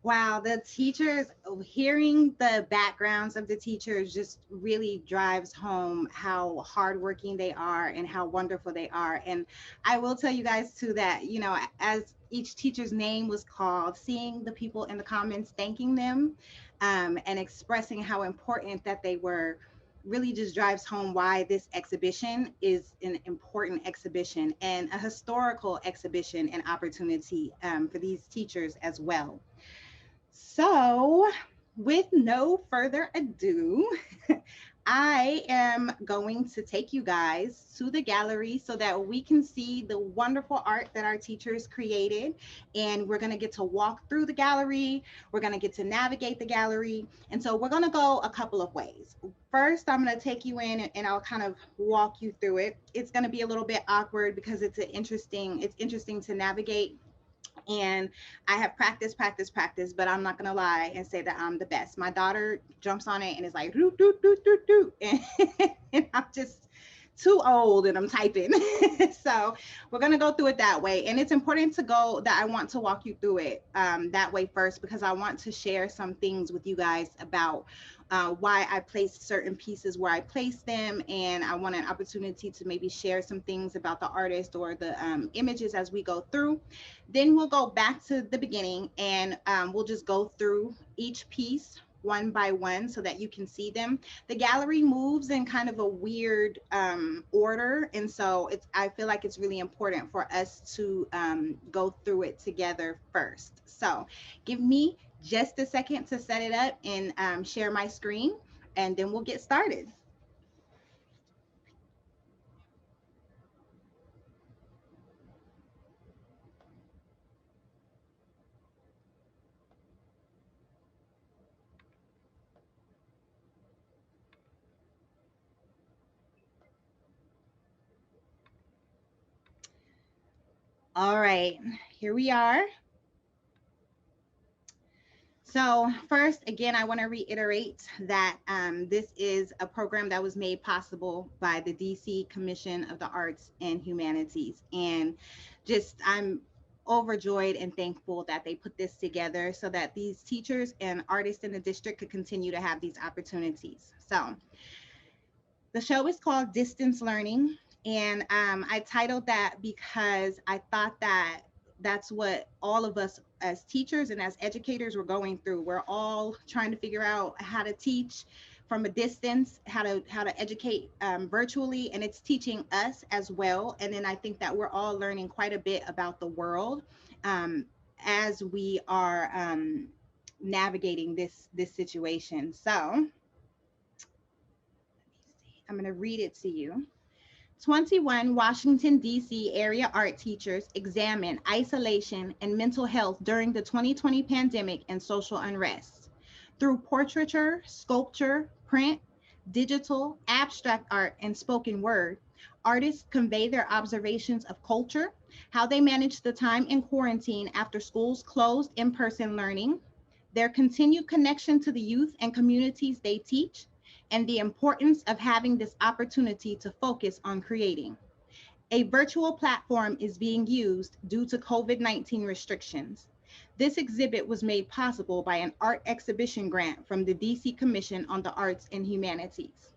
Wow, the teachers, hearing the backgrounds of the teachers just really drives home how hardworking they are and how wonderful they are. And I will tell you guys too that, as each teacher's name was called, seeing the people in the comments thanking them, and expressing how important that they were really just drives home why this exhibition is an important exhibition and a historical exhibition and opportunity, for these teachers as well. So, with no further ado, I am going to take you guys to the gallery so that we can see the wonderful art that our teachers created. And we're going to get to walk through the gallery. We're going to get to navigate the gallery. And so we're going to go a couple of ways. First, I'm going to take you in and I'll kind of walk you through it. It's going to be a little bit awkward because it's interesting to navigate, and I have practiced, but I'm not gonna lie and say that I'm the best. My daughter jumps on it and is like, doot, doot, doot, doot, doot. And I'm just too old and I'm typing. So we're gonna go through it that way. And it's important to go that I want to walk you through it, that way first, because I want to share some things with you guys about why I placed certain pieces where I placed them. And I want an opportunity to maybe share some things about the artist or the images as we go through. Then we'll go back to the beginning and we'll just go through each piece one by one so that you can see them. The gallery moves in kind of a weird order. And so I feel like it's really important for us to go through it together first. So give me just a second to set it up and share my screen, and then we'll get started. All right, here we are. So first, again, I want to reiterate that this is a program that was made possible by the DC Commission of the Arts and Humanities. And just, I'm overjoyed and thankful that they put this together so that these teachers and artists in the district could continue to have these opportunities. So the show is called Distance Learning, and I titled that because I thought that that's what all of us as teachers and as educators were going through. We're all trying to figure out how to teach from a distance, how to educate virtually, and it's teaching us as well. And then I think that we're all learning quite a bit about the world, as we are navigating this situation. So I'm going to read it to you. 21 Washington, D.C. area art teachers examine isolation and mental health during the 2020 pandemic and social unrest. Through portraiture, sculpture, print, digital, abstract art, and spoken word, artists convey their observations of culture, how they managed the time in quarantine after schools closed in person learning, their continued connection to the youth and communities they teach, and the importance of having this opportunity to focus on creating. A virtual platform is being used due to COVID-19 restrictions. This exhibit was made possible by an art exhibition grant from the DC Commission on the Arts and Humanities.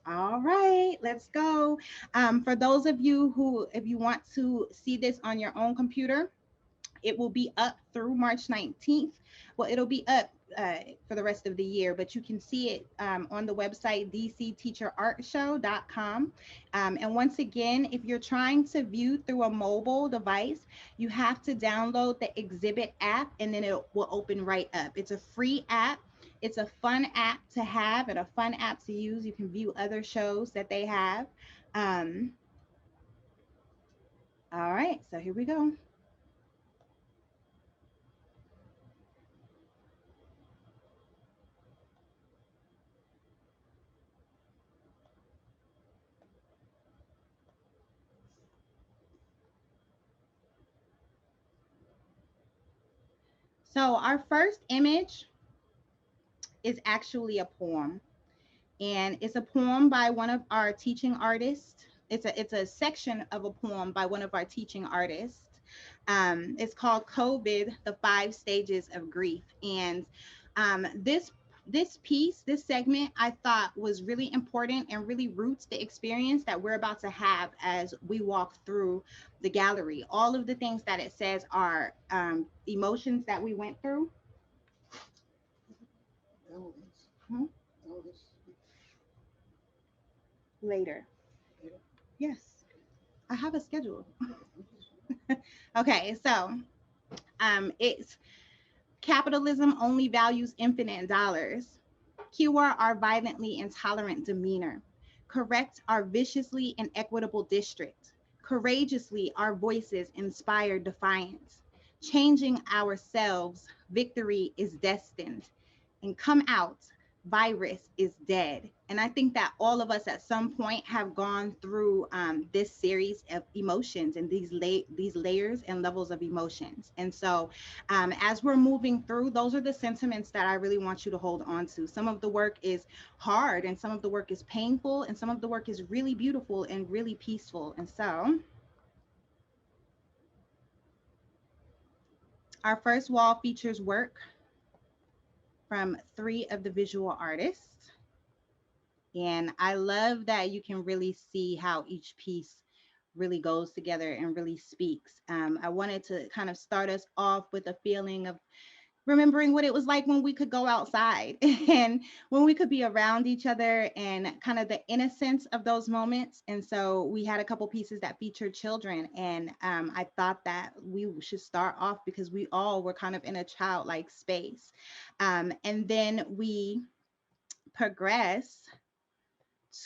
All right, let's go. For those of you who, if you want to see this on your own computer, it will be up through March 19th. Well, it'll be up for the rest of the year, but you can see it on the website dcteacherartshow.com. And once again, if you're trying to view through a mobile device, you have to download the exhibit app and then it will open right up. It's a free app. It's a fun app to have and a fun app to use. You can view other shows that they have. Um, all right, so here we go. So our first image is actually a poem, and it's a poem by one of our teaching artists. It's a section of a poem by one of our teaching artists. It's called COVID, the 5 stages of grief. And this piece, this segment, I thought was really important and really roots the experience that we're about to have as we walk through the gallery. All of the things that it says are emotions that we went through. Hmm? Later. Yes, I have a schedule. Okay, so it's capitalism only values infinite dollars. Cure our violently intolerant demeanor. Correct our viciously inequitable district. Courageously, our voices inspire defiance. Changing ourselves, victory is destined. And come out, virus is dead. And I think that all of us at some point have gone through this series of emotions and these layers and levels of emotions. And so as we're moving through, those are the sentiments that I really want you to hold on to. Some of the work is hard, and some of the work is painful, and some of the work is really beautiful and really peaceful. And so our first wall features work from 3 of the visual artists. And I love that you can really see how each piece really goes together and really speaks. I wanted to kind of start us off with a feeling of remembering what it was like when we could go outside and when we could be around each other and kind of the innocence of those moments. And so we had a couple pieces that featured children. And I thought that we should start off because we all were kind of in a childlike space. And then we progress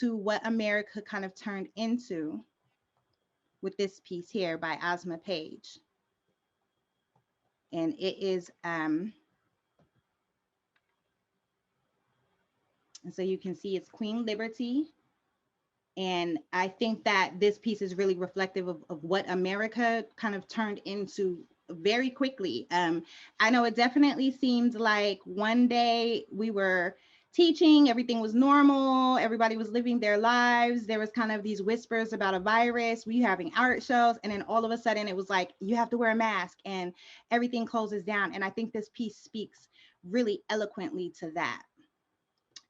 to what America kind of turned into with this piece here by Ozma Page. And it is, and so you can see it's Queen Liberty. And I think that this piece is really reflective of what America kind of turned into very quickly. I know it definitely seemed like one day we were teaching, everything was normal, everybody was living their lives. There was kind of these whispers about a virus, we having art shows, and then all of a sudden it was like, you have to wear a mask and everything closes down. And I think this piece speaks really eloquently to that.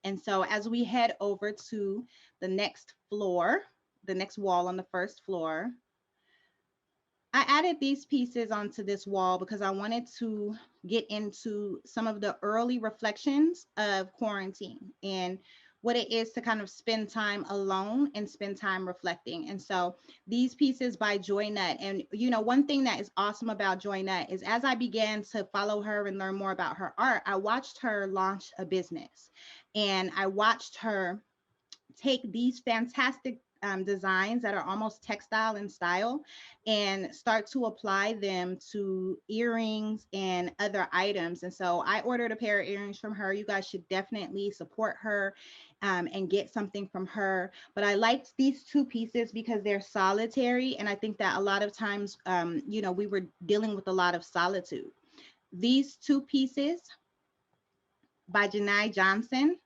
And so as we head over to the next floor, the next wall on the first floor, I added these pieces onto this wall because I wanted to get into some of the early reflections of quarantine and what it is to kind of spend time alone and spend time reflecting. And so these pieces by Joy Nutt. And you know, one thing that is awesome about Joy Nutt is as I began to follow her and learn more about her art, I watched her launch a business and I watched her take these fantastic designs that are almost textile in style and start to apply them to earrings and other items. And so I ordered a pair of earrings from her. You guys should definitely support her and get something from her. But I liked these 2 pieces because they're solitary. And I think that a lot of times, you know, we were dealing with a lot of solitude. These 2 pieces by Janai Johnson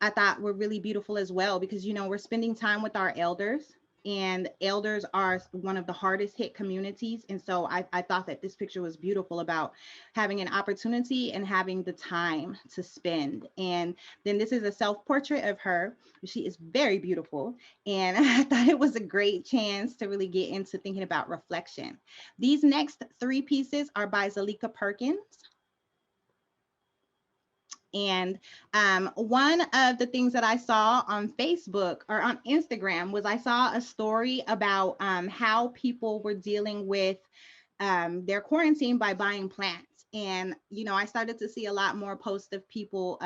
I thought were really beautiful as well because, you know, we're spending time with our elders and elders are one of the hardest hit communities. And so I thought that this picture was beautiful about having an opportunity and having the time to spend. And then this is a self-portrait of her. She is very beautiful. And I thought it was a great chance to really get into thinking about reflection. These next 3 pieces are by Zeleka Perkins. And one of the things that I saw on Facebook or on Instagram was I saw a story about how people were dealing with their quarantine by buying plants. And, you know, I started to see a lot more posts of people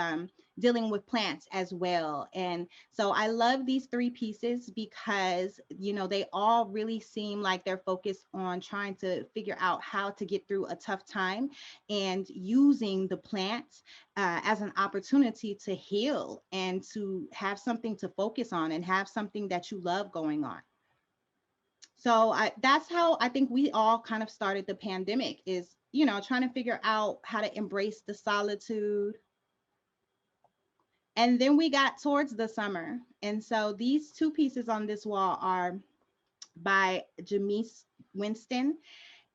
dealing with plants as well. And so I love these 3 pieces because, you know, they all really seem like they're focused on trying to figure out how to get through a tough time and using the plants as an opportunity to heal and to have something to focus on and have something that you love going on. So that's how I think we all kind of started the pandemic is, you know, trying to figure out how to embrace the solitude. And then we got towards the summer. And so these 2 pieces on this wall are by Winston.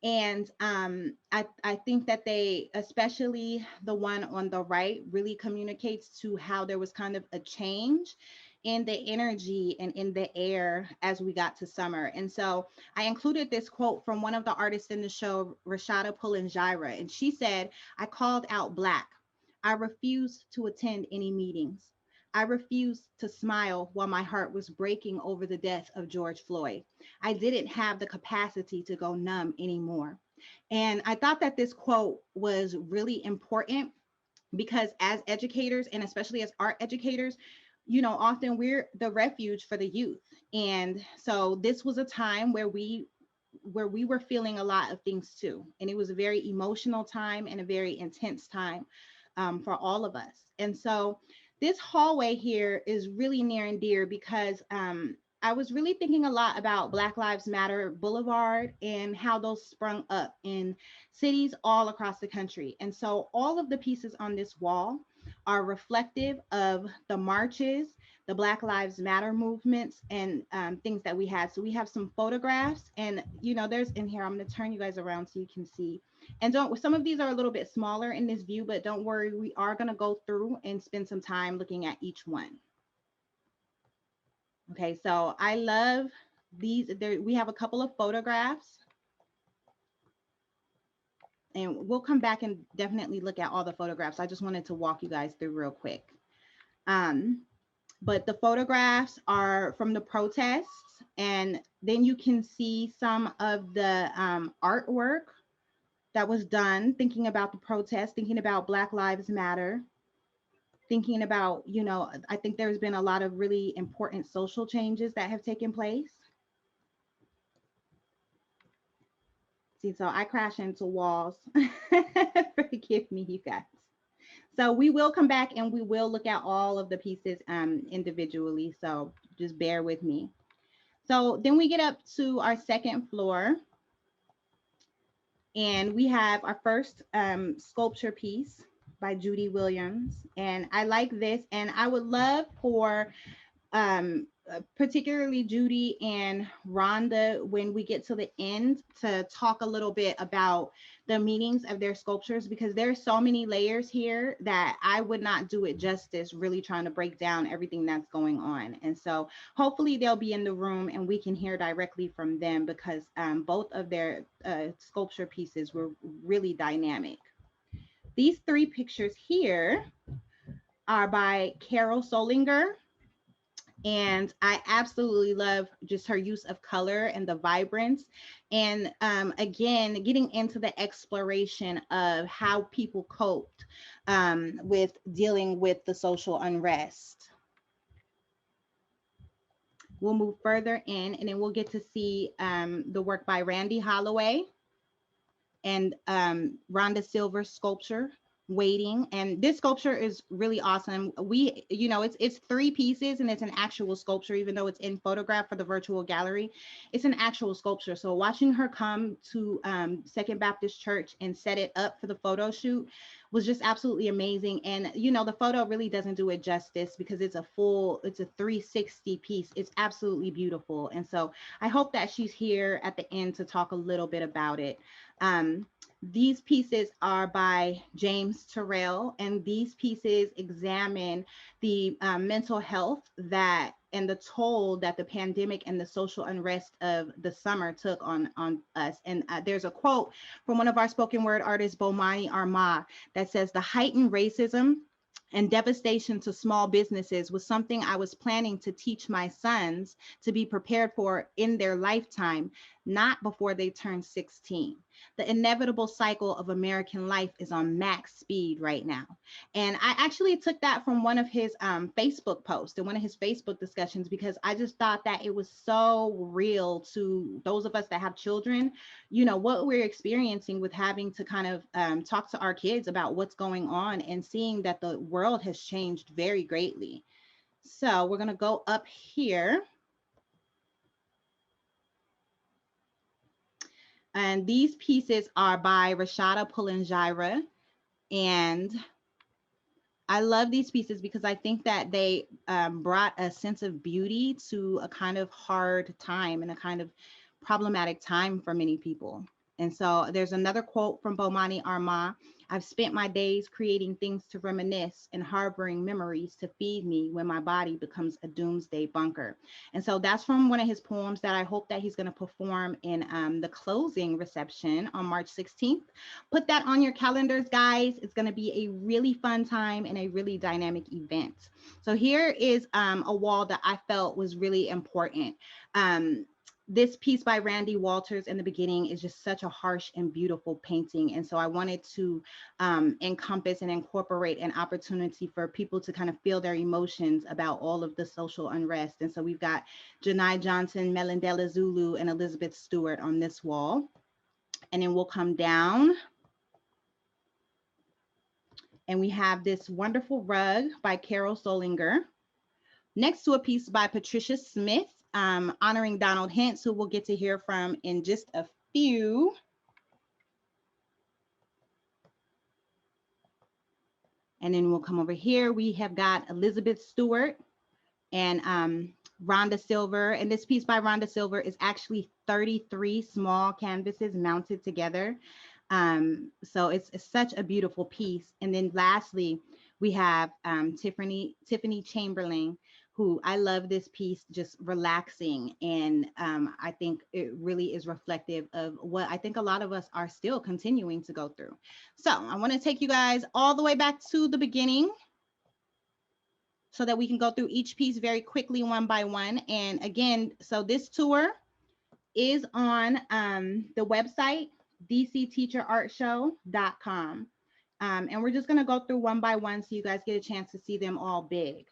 And I think that they, especially the one on the right, really communicates to how there was kind of a change in the energy and in the air as we got to summer. And so I included this quote from one of the artists in the show, Rashada Pulanjira. And she said, "I called out Black. I refused to attend any meetings. I refused to smile while my heart was breaking over the death of George Floyd. I didn't have the capacity to go numb anymore." And I thought that this quote was really important because as educators, and especially as art educators, often we're the refuge for the youth. And so this was a time where we were feeling a lot of things too. And it was a very emotional time and a very intense time for all of us. And so this hallway here is really near and dear because I was really thinking a lot about Black Lives Matter Boulevard and how those sprung up in cities all across the country. And so all of the pieces on this wall are reflective of the marches, the Black Lives Matter movements, and things that we had. So we have some photographs, and there's in here. I'm going to turn you guys around so you can see. And don't some of these are a little bit smaller in this view, but don't worry, we are going to go through and spend some time looking at each one. Okay, so I love these. There we have a couple of photographs, and we'll come back and definitely look at all the photographs. I just wanted to walk you guys through real quick. Um, but the photographs are from the protests, and then you can see some of the artwork that was done thinking about the protest, thinking about Black Lives Matter, thinking about, I think there's been a lot of really important social changes that have taken place. See, so I crash into walls. Forgive me, you guys. So we will come back and we will look at all of the pieces individually. So just bear with me. So then we get up to our second floor, and we have our first sculpture piece by Judy Williams. And I like this, and I would love for particularly Judy and Rhonda, when we get to the end, to talk a little bit about the meanings of their sculptures, because there's so many layers here that I would not do it justice really trying to break down everything that's going on. And so hopefully they'll be in the room and we can hear directly from them, because both of their sculpture pieces were really dynamic. These three pictures here are by Carol Solinger, and I absolutely love just her use of color and the vibrance. And again, getting into the exploration of how people coped with dealing with the social unrest. We'll move further in, and then we'll get to see the work by Randy Holloway and Rhonda Silver's sculpture, Waiting. And this sculpture is really awesome. It's three pieces, and it's an actual sculpture, even though it's in photograph for the virtual gallery. It's an actual sculpture. So watching her come to Second Baptist Church and set it up for the photo shoot was just absolutely amazing. And the photo really doesn't do it justice, because it's a 360 piece. It's absolutely beautiful. And so I hope that she's here at the end to talk a little bit about it. These pieces are by James Terrell, and these pieces examine the mental health and the toll that the pandemic and the social unrest of the summer took on us. And there's a quote from one of our spoken word artists, Bomani Arma, that says, "The heightened racism and devastation to small businesses was something I was planning to teach my sons to be prepared for in their lifetime, not before they turn 16. The inevitable cycle of American life is on max speed right now." And I actually took that from one of his Facebook posts and one of his Facebook discussions, because I just thought that it was so real to those of us that have children, what we're experiencing with having to kind of talk to our kids about what's going on, and seeing that the world has changed very greatly. So we're going to go up here. And these pieces are by Rashada Pulanjira. And I love these pieces because I think that they brought a sense of beauty to a kind of hard time and a kind of problematic time for many people. And so there's another quote from Bomani Arma. I've spent my days creating things to reminisce and harboring memories to feed me when my body becomes a doomsday bunker. And so that's from one of his poems that I hope that he's going to perform in the closing reception on March 16th. Put that on your calendars, guys. It's going to be a really fun time and a really dynamic event. So here is a wall that I felt was really important. This piece by Randy Walters in the beginning is just such a harsh and beautiful painting. And so I wanted to encompass and incorporate an opportunity for people to kind of feel their emotions about all of the social unrest. And so we've got Janai Johnson, Melindela Zulu, and Elizabeth Stewart on this wall. And then we'll come down. And we have this wonderful rug by Carol Solinger, next to a piece by Patricia Smith, honoring Donald Hintz, who we'll get to hear from in just a few. And then we'll come over here. We have got Elizabeth Stewart and Rhonda Silver. And this piece by Rhonda Silver is actually 33 small canvases mounted together. So it's such a beautiful piece. And then lastly, we have Tiffany Chamberling, who I love this piece, just relaxing. And I think it really is reflective of what I think a lot of us are still continuing to go through. So I want to take you guys all the way back to the beginning so that we can go through each piece very quickly, one by one. And again, so this tour is on the website, dcteacherartshow.com. And we're just going to go through one by one so you guys get a chance to see them all big.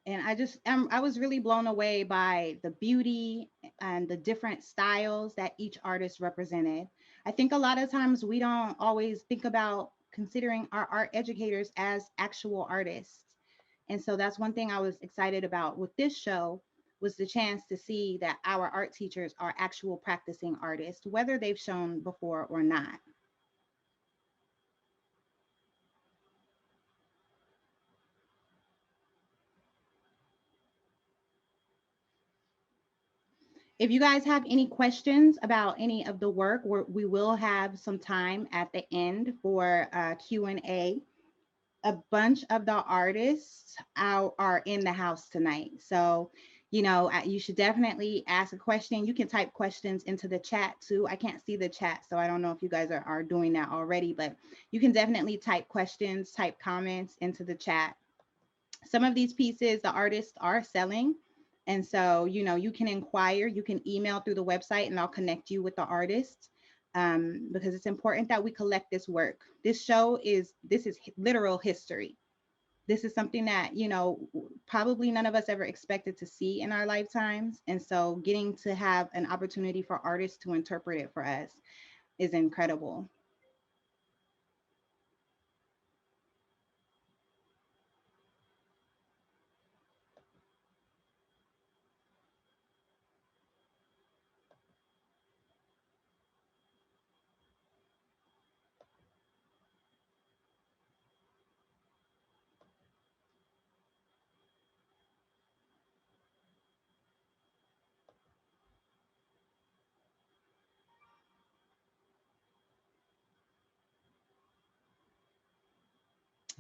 And I was really blown away by the beauty and the different styles that each artist represented. I think a lot of times we don't always think about considering our art educators as actual artists. And so that's one thing I was excited about with this show, was the chance to see that our art teachers are actual practicing artists, whether they've shown before or not. If you guys have any questions about any of the work, we will have some time at the end for Q&A. A bunch of the artists are in the house tonight. So, you know, you should definitely ask a question. You can type questions into the chat too. I can't see the chat, so I don't know if you guys are doing that already, but you can definitely type questions, type comments into the chat. Some of these pieces the artists are selling. And so, you know, you can inquire, you can email through the website and I'll connect you with the artist, because it's important that we collect this work. This is literal history. This is something that, you know, probably none of us ever expected to see in our lifetimes. And so getting to have an opportunity for artists to interpret it for us is incredible.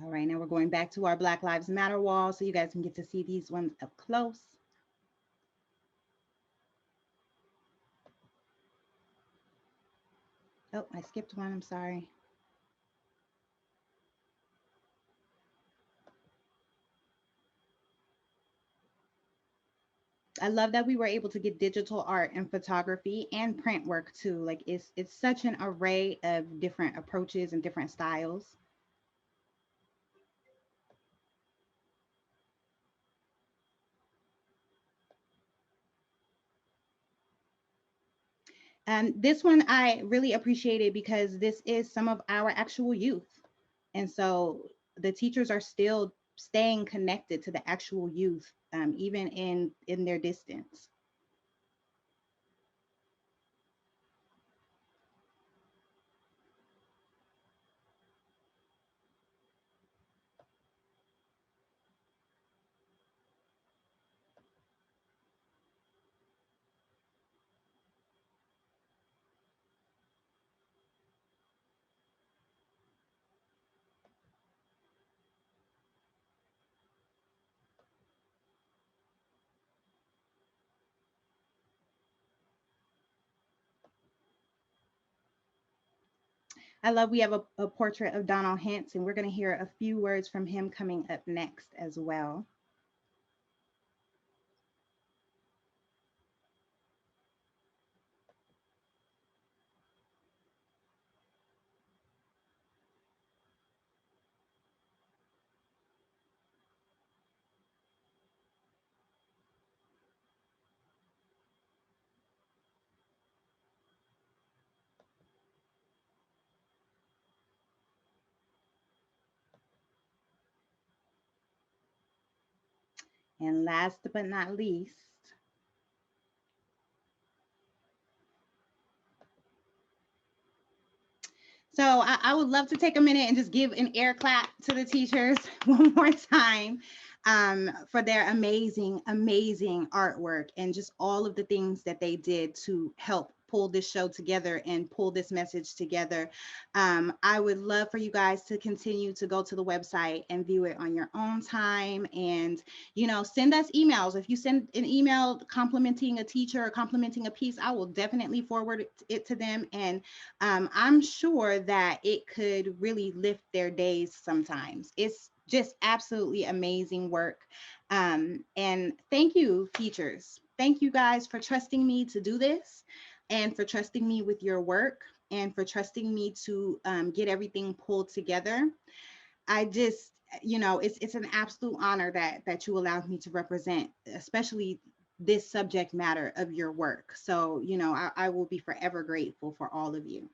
All right, now we're going back to our Black Lives Matter wall so you guys can get to see these ones up close. Oh, I skipped one, I'm sorry. I love that we were able to get digital art and photography and print work too. Like it's such an array of different approaches and different styles. And this one I really appreciated because this is some of our actual youth. And so the teachers are still staying connected to the actual youth, even in their distance. I love we have a portrait of Donald Hintz, and we're going to hear a few words from him coming up next as well. And last but not least, so I would love to take a minute and just give an air clap to the teachers one more time, for their amazing, amazing artwork and just all of the things that they did to help pull this show together and pull this message together. I would love for you guys to continue to go to the website and view it on your own time, and send us emails. If you send an email complimenting a teacher or complimenting a piece, I will definitely forward it to them, and I'm sure that it could really lift their days sometimes. It's just absolutely amazing work. And thank you, teachers. Thank you guys for trusting me to do this and for trusting me with your work and for trusting me to get everything pulled together. I just, it's an absolute honor that you allowed me to represent, especially this subject matter of your work. So, I will be forever grateful for all of you.